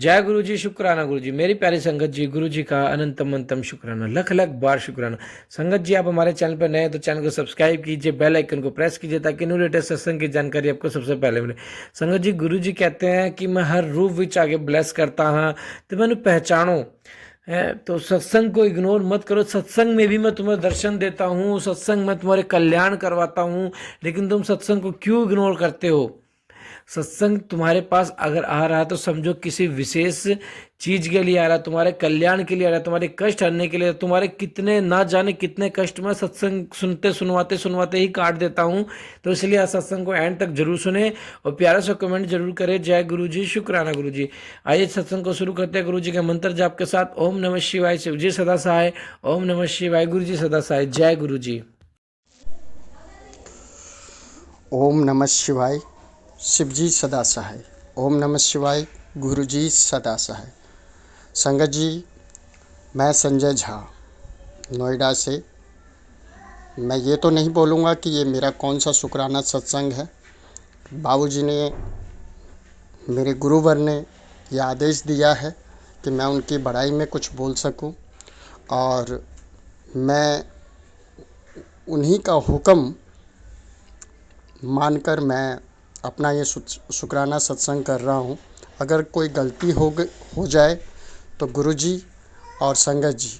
जय गुरु जी, शुक्राना गुरु जी। मेरी प्यारी संगत जी, गुरु जी का अनंतम अंतम शुक्राना, लख लख बार शुक्राना। संगत जी, आप हमारे चैनल पर नए हैं तो चैनल को सब्सक्राइब कीजिए, बेल आइकन को प्रेस कीजिए ताकि न्यू लेटेस्ट सत्संग की जानकारी आपको सबसे पहले मिले। संगत जी, गुरु जी कहते हैं कि मैं हर रूप विच आगे ब्लेस करता हाँ तो मैंने पहचानो है। तो सत्संग को इग्नोर मत करो। सत्संग में भी मैं तुम्हें दर्शन देता हूँ, सत्संग में तुम्हारे कल्याण करवाता हूँ, लेकिन तुम सत्संग को क्यों इग्नोर करते हो? सत्संग तुम्हारे पास अगर आ रहा है तो समझो किसी विशेष चीज के लिए आ रहा है, तुम्हारे कल्याण के लिए आ रहा है, तुम्हारे कष्ट हरने के लिए। तुम्हारे कितने ना जाने कितने कष्ट मैं सत्संग सुनते सुनवाते सुनवाते ही काट देता हूँ। तो इसलिए आज सत्संग को एंड तक जरूर सुने और प्यारा सा कमेंट जरूर करें। जय गुरु जी, शुक्राना गुरु जी। आइए सत्संग को शुरू करते हैं गुरु जी के मंत्र जाप के साथ। ओम नमः शिवाय, शिव जी सदा सहाय। ओम नमः शिवाय, गुरु जी सदा सहाय। जय गुरु जी। ओम नमः शिवाय, शिवजी सदा सहाय। ओम नमः शिवाय, गुरुजी सदा सहाय। संगत जी, मैं संजय झा, नोएडा से। मैं ये तो नहीं बोलूँगा कि ये मेरा कौन सा शुक्राना सत्संग है। बाबूजी ने, मेरे गुरुवर ने ये आदेश दिया है कि मैं उनकी बड़ाई में कुछ बोल सकूं, और मैं उन्हीं का हुक्म मानकर मैं अपना ये शुक्राना सत्संग कर रहा हूँ। अगर कोई गलती हो जाए तो गुरुजी और संगत जी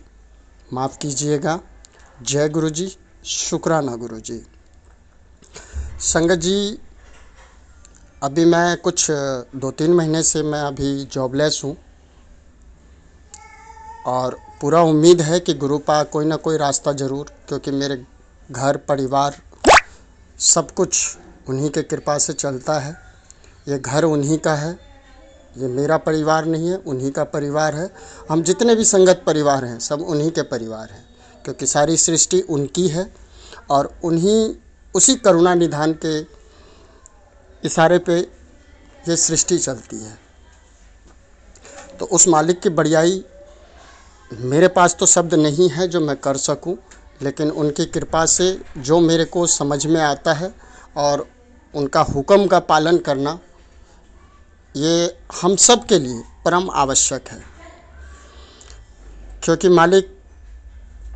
माफ़ कीजिएगा। जय गुरुजी, शुक्राना गुरुजी। संगत जी, अभी मैं कुछ 2-3 महीने से मैं अभी जॉबलेस हूँ, और पूरा उम्मीद है कि गुरु पा कोई ना कोई रास्ता ज़रूर, क्योंकि मेरे घर परिवार सब कुछ उन्हीं के कृपा से चलता है। ये घर उन्हीं का है, ये मेरा परिवार नहीं है, उन्हीं का परिवार है। हम जितने भी संगत परिवार हैं सब उन्हीं के परिवार हैं, क्योंकि सारी सृष्टि उनकी है और उसी करुणा निधान के इशारे पे ये सृष्टि चलती है। तो उस मालिक की बढ़ियाई, मेरे पास तो शब्द नहीं है जो मैं कर सकूं, लेकिन उनकी कृपा से जो मेरे को समझ में आता है और उनका हुक्म का पालन करना, ये हम सब के लिए परम आवश्यक है। क्योंकि मालिक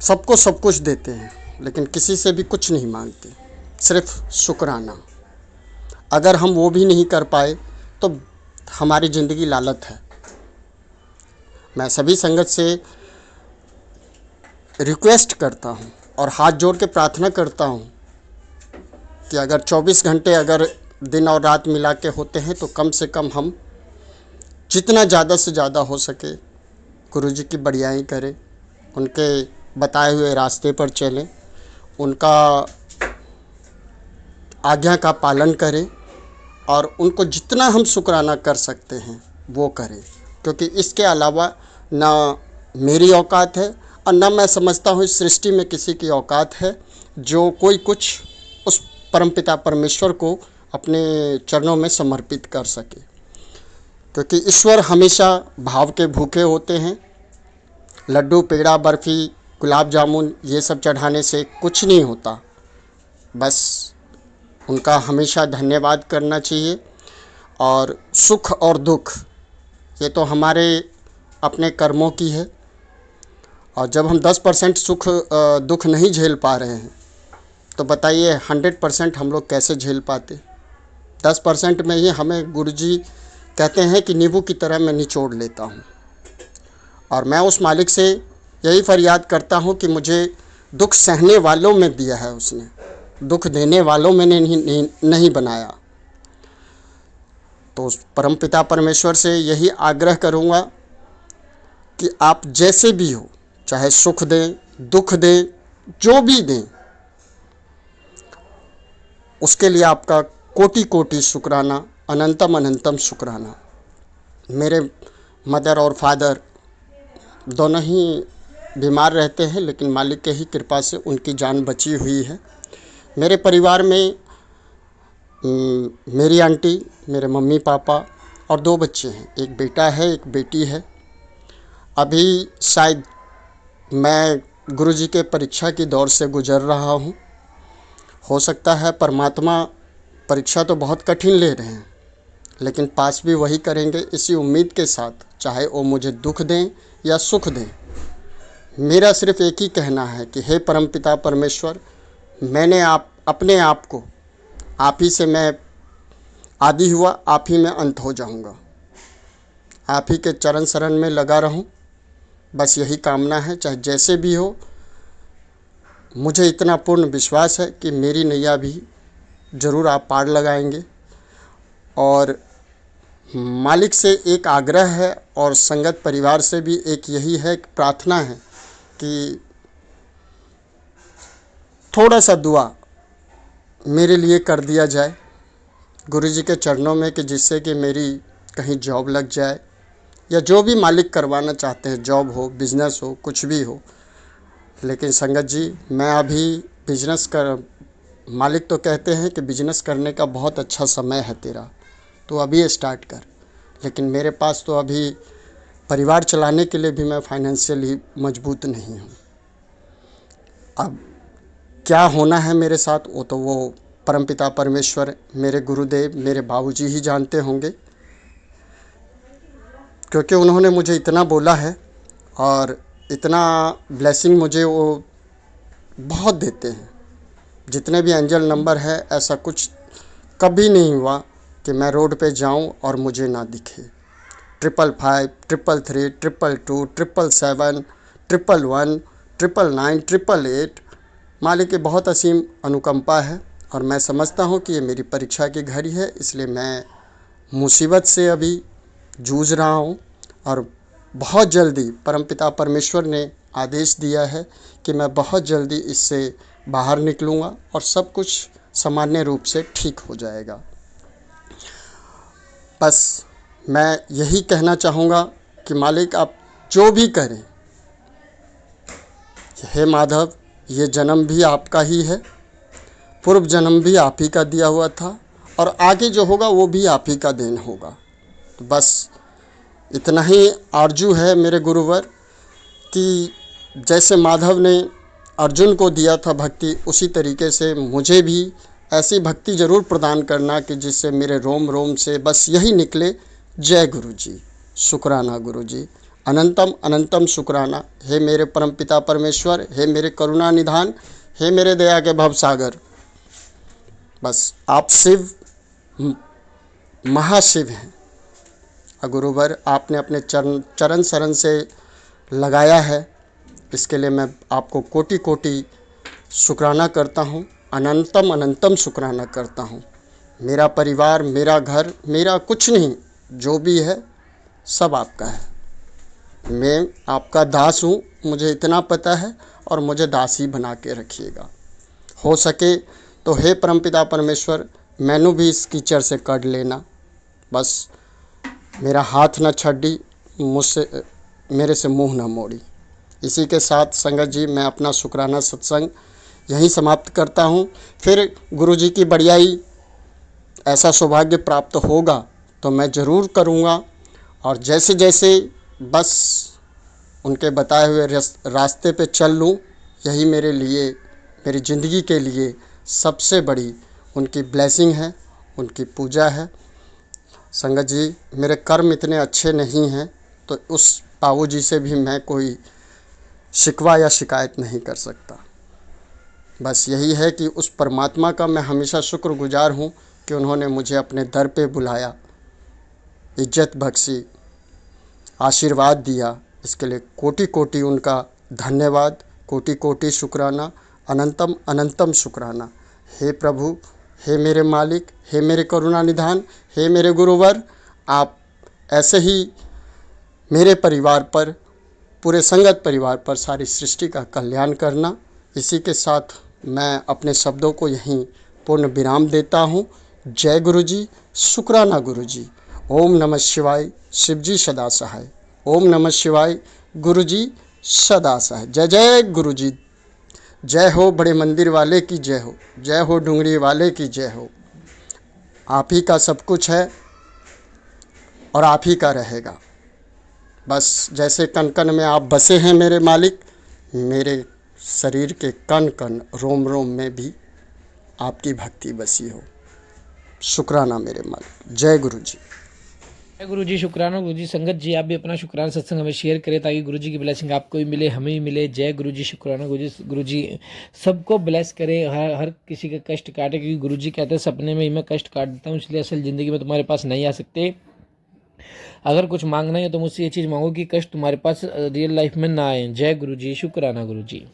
सबको सब कुछ देते हैं, लेकिन किसी से भी कुछ नहीं मांगते, सिर्फ शुक्राना। अगर हम वो भी नहीं कर पाए तो हमारी ज़िंदगी लालत है। मैं सभी संगत से रिक्वेस्ट करता हूँ और हाथ जोड़ के प्रार्थना करता हूँ कि अगर 24 घंटे अगर दिन और रात मिला के होते हैं तो कम से कम हम जितना ज़्यादा से ज़्यादा हो सके गुरुजी की बढ़ियाई करें, उनके बताए हुए रास्ते पर चलें, उनका आज्ञा का पालन करें और उनको जितना हम शुक्राना कर सकते हैं वो करें। क्योंकि इसके अलावा ना मेरी औकात है और ना मैं समझता हूँ इस सृष्टि में किसी की औकात है जो कोई कुछ उस परमपिता परमेश्वर को अपने चरणों में समर्पित कर सके। क्योंकि ईश्वर हमेशा भाव के भूखे होते हैं। लड्डू, पेड़ा, बर्फ़ी, गुलाब जामुन ये सब चढ़ाने से कुछ नहीं होता। बस उनका हमेशा धन्यवाद करना चाहिए। और सुख और दुख ये तो हमारे अपने कर्मों की है, और जब हम 10% दुख नहीं झेल पा रहे हैं तो बताइए 100% हम लोग कैसे झेल पाते। 10% में ही हमें गुरुजी कहते हैं कि नींबू की तरह मैं निचोड़ लेता हूँ। और मैं उस मालिक से यही फरियाद करता हूँ कि मुझे दुख सहने वालों में दिया है उसने, दुख देने वालों में नहीं बनाया। तो उस परमपिता परमेश्वर से यही आग्रह करूँगा कि आप जैसे भी हो, चाहे सुख दें, दुख दें, जो भी दें, उसके लिए आपका कोटि कोटि शुक्राना, अनंतम अनंतम शुक्राना। मेरे मदर और फादर दोनों ही बीमार रहते हैं, लेकिन मालिक के ही कृपा से उनकी जान बची हुई है। मेरे परिवार में मेरी आंटी, मेरे मम्मी पापा और 2 बच्चे हैं, एक बेटा है एक बेटी है। अभी शायद मैं गुरुजी के परीक्षा की दौर से गुजर रहा हूँ। हो सकता है परमात्मा परीक्षा तो बहुत कठिन ले रहे हैं, लेकिन पास भी वही करेंगे इसी उम्मीद के साथ, चाहे वो मुझे दुख दें या सुख दें। मेरा सिर्फ एक ही कहना है कि हे परमपिता परमेश्वर, मैंने अपने आप को आप ही से मैं आदि हुआ, आप ही में अंत हो जाऊंगा। आप ही के चरण शरण में लगा रहूं, बस यही कामना है। चाहे जैसे भी हो, मुझे इतना पूर्ण विश्वास है कि मेरी नैया भी ज़रूर आप पार लगाएंगे। और मालिक से एक आग्रह है और संगत परिवार से भी एक यही है, प्रार्थना है कि थोड़ा सा दुआ मेरे लिए कर दिया जाए गुरुजी के चरणों में, कि जिससे कि मेरी कहीं जॉब लग जाए, या जो भी मालिक करवाना चाहते हैं, जॉब हो, बिज़नेस हो, कुछ भी हो। लेकिन संगत जी, मैं अभी मालिक तो कहते हैं कि बिजनेस करने का बहुत अच्छा समय है तेरा, तो अभी स्टार्ट कर। लेकिन मेरे पास तो अभी परिवार चलाने के लिए भी मैं फाइनेंशियली मजबूत नहीं हूँ। अब क्या होना है मेरे साथ, वो परमपिता परमेश्वर, मेरे गुरुदेव, मेरे बाबूजी ही जानते होंगे, क्योंकि उन्होंने मुझे इतना बोला है और इतना ब्लेसिंग मुझे वो बहुत देते हैं। जितने भी एंजल नंबर है, ऐसा कुछ कभी नहीं हुआ कि मैं रोड पे जाऊं और मुझे ना दिखे। 555, 333, 222, 777, 111, 999, 888, मालिक की बहुत असीम अनुकंपा है। और मैं समझता हूँ कि ये मेरी परीक्षा की घड़ी है, इसलिए मैं मुसीबत से अभी जूझ रहा हूँ। और बहुत जल्दी परमपिता परमेश्वर ने आदेश दिया है कि मैं बहुत जल्दी इससे बाहर निकलूँगा और सब कुछ सामान्य रूप से ठीक हो जाएगा। बस मैं यही कहना चाहूँगा कि मालिक आप जो भी करें, हे माधव, ये जन्म भी आपका ही है, पूर्व जन्म भी आप ही का दिया हुआ था, और आगे जो होगा वो भी आप ही का देन होगा। तो बस इतना ही आरजू है मेरे गुरुवर, कि जैसे माधव ने अर्जुन को दिया था भक्ति, उसी तरीके से मुझे भी ऐसी भक्ति ज़रूर प्रदान करना कि जिससे मेरे रोम रोम से बस यही निकले, जय गुरु जी, शुक्राना गुरु जी, अनंतम अनंतम शुक्राना। हे मेरे परमपिता परमेश्वर, हे मेरे करुणा निधान, हे मेरे दया के भवसागर, बस आप शिव, महाशिव हैं। गुरुवर, आपने अपने चरण शरण से लगाया है, इसके लिए मैं आपको कोटि कोटि शुक्राना करता हूँ, अनंतम अनंतम शुक्राना करता हूँ। मेरा परिवार, मेरा घर, मेरा कुछ नहीं, जो भी है सब आपका है। मैं आपका दास हूँ, मुझे इतना पता है, और मुझे दास ही बना के रखिएगा। हो सके तो हे परमपिता परमेश्वर, मैनू भी इस कीचड़ से कढ़ लेना, बस मेरा हाथ न छड़ी, मुझसे मेरे से मुंह न मोड़ी। इसी के साथ संगत जी, मैं अपना शुक्राना सत्संग यहीं समाप्त करता हूँ। फिर गुरु जी की बढ़ियाई, ऐसा सौभाग्य प्राप्त होगा तो मैं ज़रूर करूँगा। और जैसे जैसे बस उनके बताए हुए रास्ते पे चल लूँ, यही मेरे लिए, मेरी ज़िंदगी के लिए सबसे बड़ी उनकी ब्लेसिंग है, उनकी पूजा है। संगत जी, मेरे कर्म इतने अच्छे नहीं हैं, तो उस बाबू जी से भी मैं कोई शिकवा या शिकायत नहीं कर सकता। बस यही है कि उस परमात्मा का मैं हमेशा शुक्रगुजार हूँ कि उन्होंने मुझे अपने दर पे बुलाया, इज्जत बख्शी, आशीर्वाद दिया। इसके लिए कोटि कोटि उनका धन्यवाद, कोटि कोटि शुक्राना, अनंतम अनंतम शुक्राना। हे प्रभु, हे मेरे मालिक, हे मेरे करुणा निधान, हे मेरे गुरुवर, आप ऐसे ही मेरे परिवार पर, पूरे संगत परिवार पर, सारी सृष्टि का कल्याण करना। इसी के साथ मैं अपने शब्दों को यहीं पूर्ण विराम देता हूँ। जय गुरु जी, शुक्राना गुरु जी। ओम नमः शिवाय, शिव जी सदा सहाय। ओम नमः शिवाय, गुरु जी सदा सहाय। जय जय गुरु जी। जय हो बड़े मंदिर वाले की जय हो, जय हो डुंगरी वाले की जय हो। आप ही का सब कुछ है और आप ही का रहेगा। बस जैसे कण कण में आप बसे हैं मेरे मालिक, मेरे शरीर के कण कण, रोम रोम में भी आपकी भक्ति बसी हो। शुक्राना मेरे मालिक। जय गुरु जी। गुरु जी शुक्राना। गुरु जी संगत जी आप भी अपना शुक्राना सत्संग हमें शेयर करें ताकि गुरु जी की ब्लेसिंग आपको भी मिले, हमें भी मिले। जय गुरु जी शुक्राना। गुरु जी सबको ब्लेस करे, हर किसी का कष्ट काटे, क्योंकि गुरु जी कहते हैं सपने में ही मैं कष्ट काट देता हूँ, इसलिए असल ज़िंदगी में तुम्हारे पास नहीं आ सकते। अगर कुछ मांगना है तो मुझसे ये चीज़ मांगो कि कष्ट तुम्हारे पास रियल लाइफ में ना आए। जय गुरु जी शुक्राना गुरु जी।